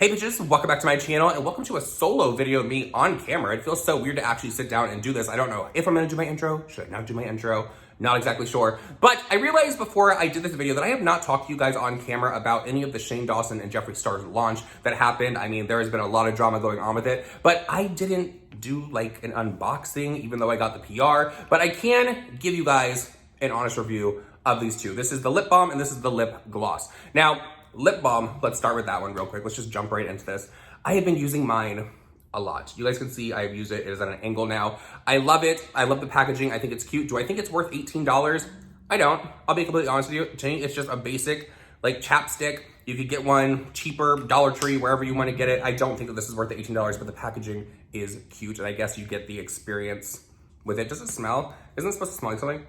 Hey bitches, welcome back to my channel and welcome to a solo video of me on camera. It feels so weird to actually sit down and do this. I don't know if I'm gonna do my intro. Should I not do my intro? Not exactly sure. But I realized before I did this video that I have not talked to you guys on camera about any of the Shane Dawson and Jeffree Star's launch that happened. I mean, there has been a lot of drama going on with it, but I didn't do like an unboxing, even though I got the PR. But I can give you guys an honest review of these two. This is the lip balm and this is the lip gloss. Now, lip balm, let's start with that one real quick. Let's just jump right into this. I have been using mine a lot. You guys can see I have used it. It is at an angle now. I love it. I love the packaging. I think it's cute. Do I think it's worth $18? I don't. I'll be completely honest with you. To me, it's just a basic like chapstick. You could get one cheaper, Dollar Tree, wherever you want to get it. I don't think that this is worth the $18, but the packaging is cute. And I guess you get the experience with it. Does it smell? Isn't it supposed to smell like something?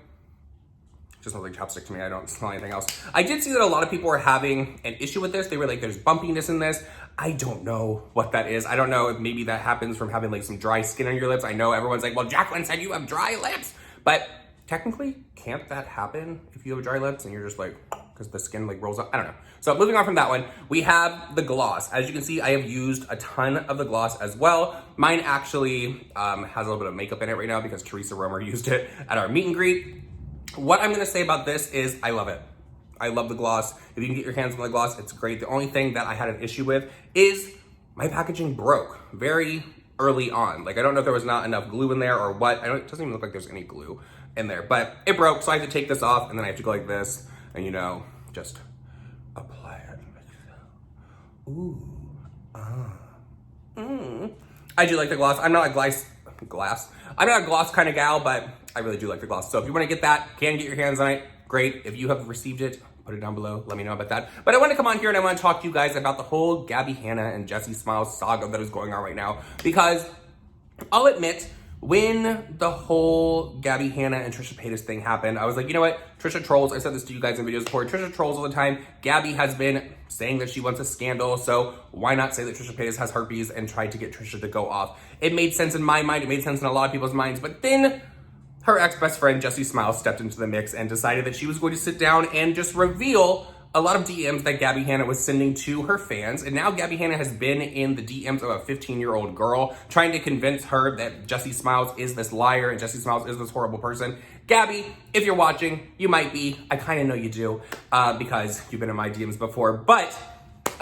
Just smells like chapstick to me. I don't smell anything else. I did see that a lot of people were having an issue with this. They were like, there's bumpiness in this. I don't know what that is. I don't know if maybe that happens from having like some dry skin on your lips. I know everyone's like, well, Jacqueline said you have dry lips. But technically, can't that happen if you have dry lips and you're just like, because the skin like rolls up? I don't know. So moving on from that one, we have the gloss. As you can see, I have used a ton of the gloss as well. Mine actually has a little bit of makeup in it right now because Teresa Romer used it at our meet and greet. What I'm gonna say about this is I love it. I love the gloss. If you can get your hands on the gloss, it's great. The only thing that I had an issue with is my packaging broke very early on. Like, I don't know if there was not enough glue in there or what. It doesn't even look like there's any glue in there, but it broke, so I have to take this off, and then I have to go like this, and you know, just apply it like that. Ooh, I do like the gloss. I'm not a I'm not a gloss kind of gal, but I really do like the gloss. So if you want to get that, can get your hands on it, great. If you have received it, put it down below. Let me know about that. But I want to come on here and I want to talk to you guys about the whole Gabby Hanna and Jessie Smiles saga that is going on right now. Because I'll admit, when the whole Gabby Hanna and Trisha Paytas thing happened, I was like, you know what? Trisha trolls. I said this to you guys in videos before. Trisha trolls all the time. Gabby has been saying that she wants a scandal, so why not say that Trisha Paytas has herpes and try to get Trisha to go off? It made sense in my mind. It made sense in a lot of people's minds. But then her ex-best friend, Jessie Smiles, stepped into the mix and decided that she was going to sit down and just reveal a lot of DMs that Gabby Hanna was sending to her fans. And now Gabby Hanna has been in the DMs of a 15-year-old girl, trying to convince her that Jessie Smiles is this liar and Jessie Smiles is this horrible person. Gabby, if you're watching, you might be. I kind of know you do because you've been in my DMs before. But,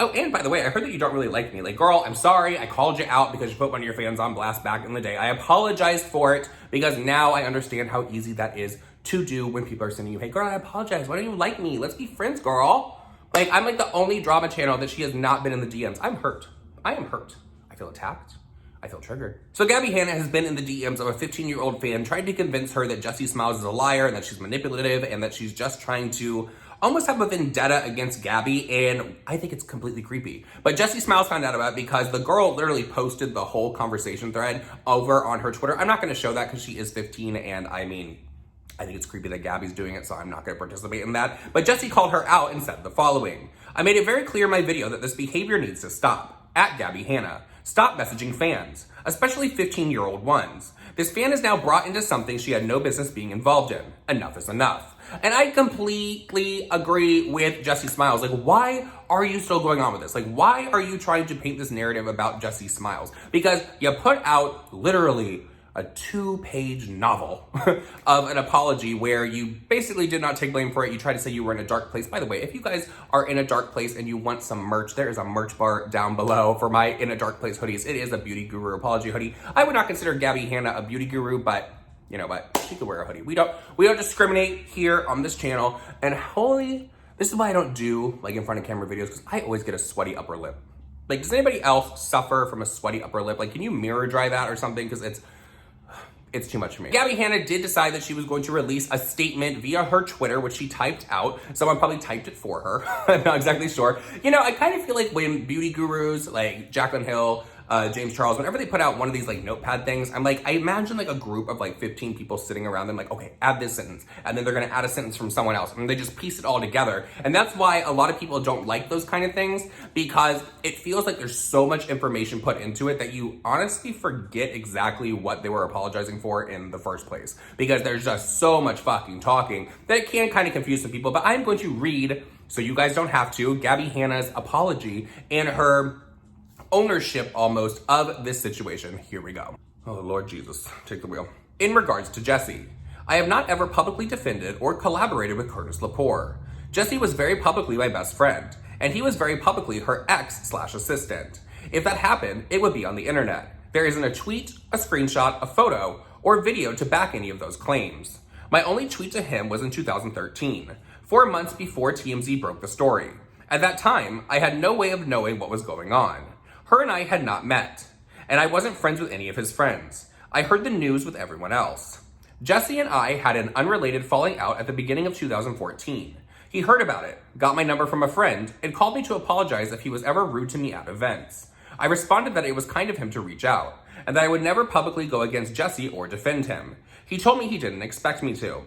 oh, and by the way, I heard that you don't really like me. Like, girl, I'm sorry. I called you out because you put one of your fans on blast back in the day. I apologized for it because now I understand how easy that is to do when people are sending you, hey girl, I apologize. Why don't you like me? Let's be friends, girl. Like, I'm like the only drama channel that she has not been in the DMs. I'm hurt. I am hurt. I feel attacked. I feel triggered. So Gabby Hanna has been in the DMs of a 15-year-old fan trying to convince her that Jessie Smiles is a liar and that she's manipulative and that she's just trying to almost have a vendetta against Gabby, and I think it's completely creepy. But Jessie Smiles found out about it because the girl literally posted the whole conversation thread over on her Twitter. I'm not gonna show that because she is 15, and I mean, I think it's creepy that Gabby's doing it, so I'm not gonna participate in that. But Jessie called her out and said the following. I made it very clear in my video that this behavior needs to stop. At Gabby Hanna. Stop messaging fans, especially 15-year-old ones. This fan is now brought into something she had no business being involved in. Enough is enough. And I completely agree with Jessie Smiles. Like, why are you still going on with this? Like, why are you trying to paint this narrative about Jessie Smiles? Because you put out literally a 2-page novel of an apology where you basically did not take blame for it. You tried to say you were in a dark place. By the way, if you guys are in a dark place and you want some merch, there is a merch bar down below for my In a Dark Place hoodies. It is a Beauty Guru apology hoodie. I would not consider Gabby Hanna a beauty guru, but you know what? She could wear a hoodie. We don't discriminate here on this channel. And this is why I don't do like in front of camera videos, because I always get a sweaty upper lip. Like, does anybody else suffer from a sweaty upper lip? Like, can you mirror dry that or something? Because it's too much for me. Gabby Hanna did decide that she was going to release a statement via her Twitter, which she typed out. Someone probably typed it for her. I'm not exactly sure. You know, I kind of feel like when beauty gurus like Jaclyn Hill, James Charles, whenever they put out one of these like notepad things, I'm like, I imagine like a group of like 15 people sitting around them like, okay, add this sentence. And then they're gonna add a sentence from someone else. And they just piece it all together. And that's why a lot of people don't like those kind of things, because it feels like there's so much information put into it that you honestly forget exactly what they were apologizing for in the first place. Because there's just so much fucking talking that it can kind of confuse some people. But I'm going to read, so you guys don't have to, Gabby Hanna's apology and her ownership almost of this situation. Here we go. Oh, Lord Jesus, take the wheel. In regards to Jessie, I have not ever publicly defended or collaborated with Curtis Lepore. Jessie was very publicly my best friend, and he was very publicly her ex/assistant. If that happened, it would be on the internet. There isn't a tweet, a screenshot, a photo, or video to back any of those claims. My only tweet to him was in 2013, 4 months before TMZ broke the story. At that time, I had no way of knowing what was going on. Her and I had not met, and I wasn't friends with any of his friends. I heard the news with everyone else. Jessie and I had an unrelated falling out at the beginning of 2014. He heard about it, got my number from a friend, and called me to apologize if he was ever rude to me at events. I responded that it was kind of him to reach out, and that I would never publicly go against Jessie or defend him. He told me he didn't expect me to.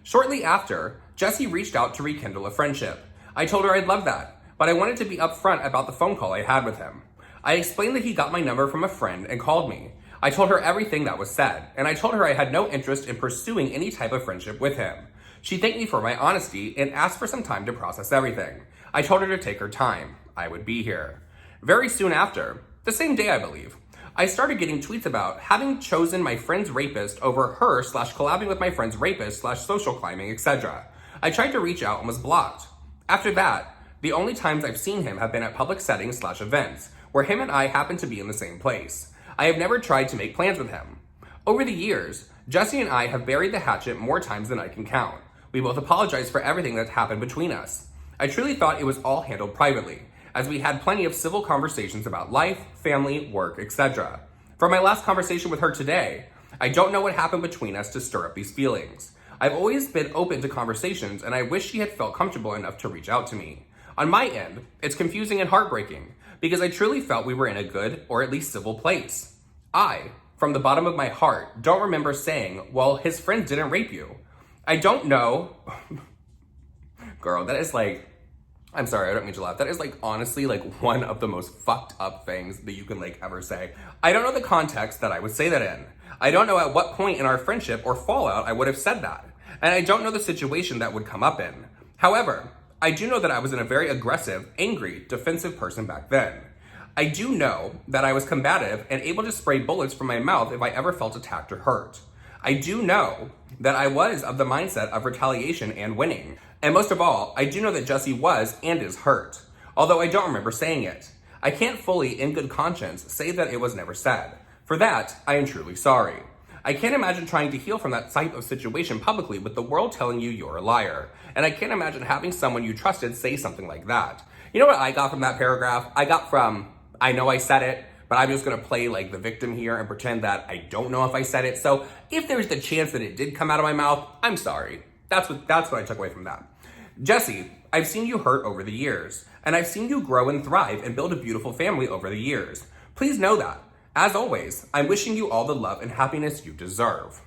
Shortly after, Jessie reached out to rekindle a friendship. I told her I'd love that, but I wanted to be upfront about the phone call I had with him. I explained that he got my number from a friend and called me. I told her everything that was said, and I told her I had no interest in pursuing any type of friendship with him. She thanked me for my honesty and asked for some time to process everything. I told her to take her time. I would be here. Very soon after, the same day I believe, I started getting tweets about having chosen my friend's rapist over her/collabing with my friend's rapist/social climbing, etc. I tried to reach out and was blocked. After that, the only times I've seen him have been at public settings/events, where him and I happen to be in the same place. I have never tried to make plans with him. Over the years, Jessie and I have buried the hatchet more times than I can count. We both apologized for everything that happened between us. I truly thought it was all handled privately, as we had plenty of civil conversations about life, family, work, etc. From my last conversation with her today, I don't know what happened between us to stir up these feelings. I've always been open to conversations, and I wish she had felt comfortable enough to reach out to me. On my end, it's confusing and heartbreaking, because I truly felt we were in a good, or at least civil place. I, from the bottom of my heart, don't remember saying, well, his friend didn't rape you. I don't know. Girl, that is like, I'm sorry, I don't mean to laugh. That is like honestly like one of the most fucked up things that you can like ever say. I don't know the context that I would say that in. I don't know at what point in our friendship or fallout I would have said that. And I don't know the situation that would come up in. However, I do know that I was in a very aggressive, angry, defensive person back then. I do know that I was combative and able to spray bullets from my mouth if I ever felt attacked or hurt. I do know that I was of the mindset of retaliation and winning. And most of all, I do know that Jessie was and is hurt, although I don't remember saying it. I can't fully, in good conscience, say that it was never said. For that, I am truly sorry. I can't imagine trying to heal from that type of situation publicly with the world telling you you're a liar. And I can't imagine having someone you trusted say something like that. You know what I got from that paragraph? I got from, I know I said it, but I'm just gonna play like the victim here and pretend that I don't know if I said it. So if there's the chance that it did come out of my mouth, I'm sorry. That's what I took away from that. Jessie, I've seen you hurt over the years, and I've seen you grow and thrive and build a beautiful family over the years. Please know that. As always, I'm wishing you all the love and happiness you deserve.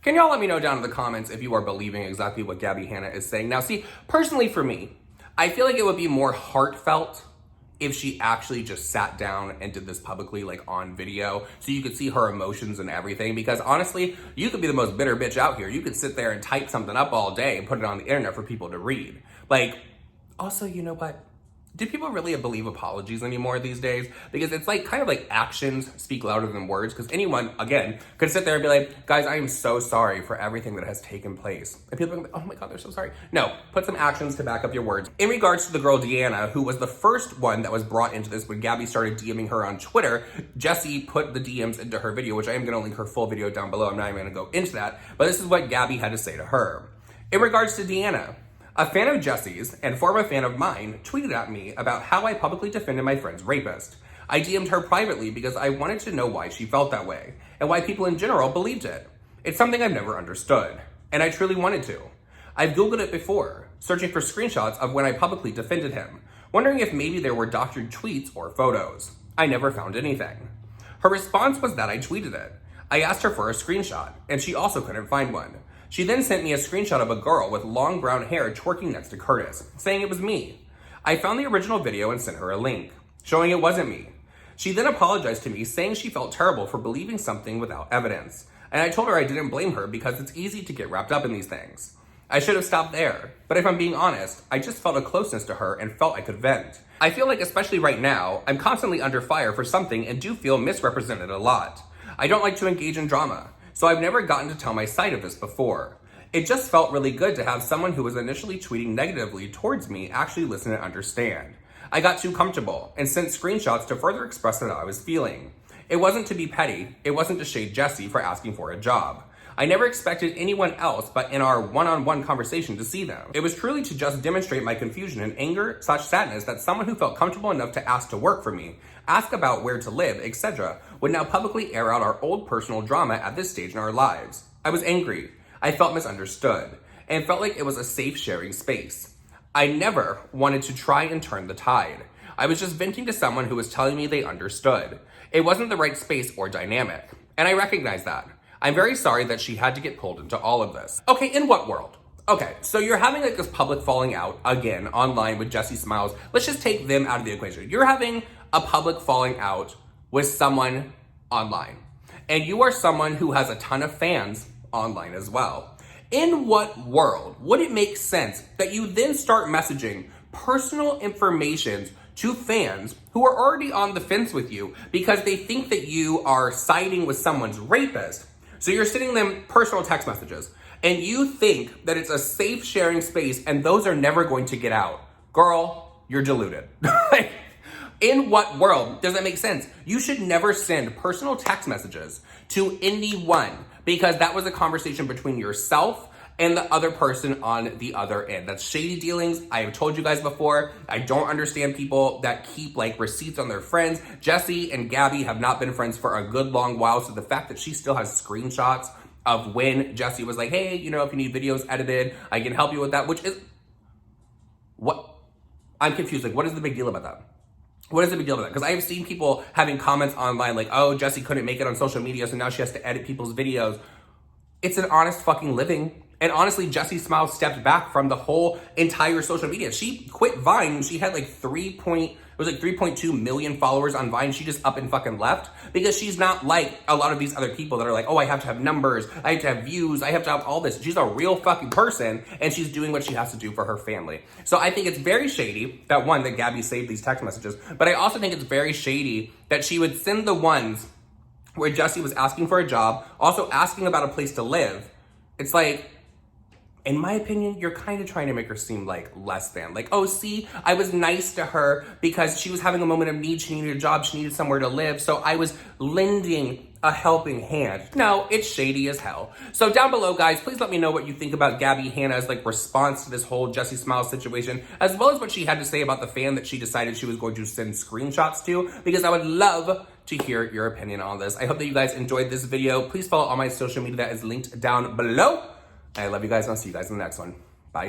Can y'all let me know down in the comments if you are believing exactly what Gabby Hanna is saying? Now, see, personally for me, I feel like it would be more heartfelt if she actually just sat down and did this publicly, like on video, so you could see her emotions and everything. Because honestly, you could be the most bitter bitch out here. You could sit there and type something up all day and put it on the internet for people to read. Like, also, you know what? Do people really believe apologies anymore these days? Because it's like kind of like actions speak louder than words. Because anyone, again, could sit there and be like, guys, I am so sorry for everything that has taken place. And people are like, oh my God, they're so sorry. No, put some actions to back up your words. In regards to the girl Deanna, who was the first one that was brought into this when Gabby started DMing her on Twitter, Jessie put the DMs into her video, which I am going to link her full video down below. I'm not even going to go into that. But this is what Gabby had to say to her. In regards to Deanna, a fan of Jessie's and former fan of mine tweeted at me about how I publicly defended my friend's rapist. I DM'd her privately because I wanted to know why she felt that way and why people in general believed it. It's something I've never understood, and I truly wanted to. I've Googled it before, searching for screenshots of when I publicly defended him, wondering if maybe there were doctored tweets or photos. I never found anything. Her response was that I tweeted it. I asked her for a screenshot, and she also couldn't find one. She then sent me a screenshot of a girl with long brown hair twerking next to Curtis, saying it was me. I found the original video and sent her a link, showing it wasn't me. She then apologized to me, saying she felt terrible for believing something without evidence. And I told her I didn't blame her because it's easy to get wrapped up in these things. I should have stopped there. But if I'm being honest, I just felt a closeness to her and felt I could vent. I feel like, especially right now, I'm constantly under fire for something and do feel misrepresented a lot. I don't like to engage in drama, so I've never gotten to tell my side of this before. It just felt really good to have someone who was initially tweeting negatively towards me actually listen and understand. I got too comfortable and sent screenshots to further express what I was feeling. It wasn't to be petty, it wasn't to shade Jessie for asking for a job. I never expected anyone else but in our one-on-one conversation to see them. It was truly to just demonstrate my confusion and anger/sadness that someone who felt comfortable enough to ask to work for me, ask about where to live, etc., would now publicly air out our old personal drama at this stage in our lives. I was angry. I felt misunderstood, and felt like it was a safe sharing space. I never wanted to try and turn the tide. I was just venting to someone who was telling me they understood. It wasn't the right space or dynamic, and I recognize that. I'm very sorry that she had to get pulled into all of this. Okay, in what world? Okay, so you're having like this public falling out, again, online with Jessie Smiles. Let's just take them out of the equation. You're having a public falling out with someone online, and you are someone who has a ton of fans online as well. In what world would it make sense that you then start messaging personal information to fans who are already on the fence with you because they think that you are siding with someone's rapist? So you're sending them personal text messages and you think that it's a safe sharing space and those are never going to get out. Girl, you're deluded. In what world does that make sense? You should never send personal text messages to anyone because that was a conversation between yourself and the other person on the other end. That's shady dealings. I have told you guys before, I don't understand people that keep like receipts on their friends. Jessie and Gabby have not been friends for a good long while, so the fact that she still has screenshots of when Jessie was like, hey, you know, if you need videos edited, I can help you with that, which is, what? I'm confused, like what is the big deal about that? What is the big deal about that? Because I have seen people having comments online like, oh, Jessie couldn't make it on social media, so now she has to edit people's videos. It's an honest fucking living. And honestly, Jessie Smiles stepped back from the whole entire social media. She quit Vine. She had like 3.2 million followers on Vine. She just up and fucking left because she's not like a lot of these other people that are like, oh, I have to have numbers. I have to have views. I have to have all this. She's a real fucking person and she's doing what she has to do for her family. So I think it's very shady that one, that Gabby saved these text messages, but I also think it's very shady that she would send the ones where Jessie was asking for a job, also asking about a place to live. It's like, in my opinion, you're kind of trying to make her seem like less than. Like, oh, see, I was nice to her because she was having a moment of need. She needed a job. She needed somewhere to live. So I was lending a helping hand. No, it's shady as hell. So down below, guys, please let me know what you think about Gabby Hanna's like response to this whole Jessie Smiles situation, as well as what she had to say about the fan that she decided she was going to send screenshots to, because I would love to hear your opinion on this. I hope that you guys enjoyed this video. Please follow all my social media that is linked down below. I love you guys, and I'll see you guys in the next one.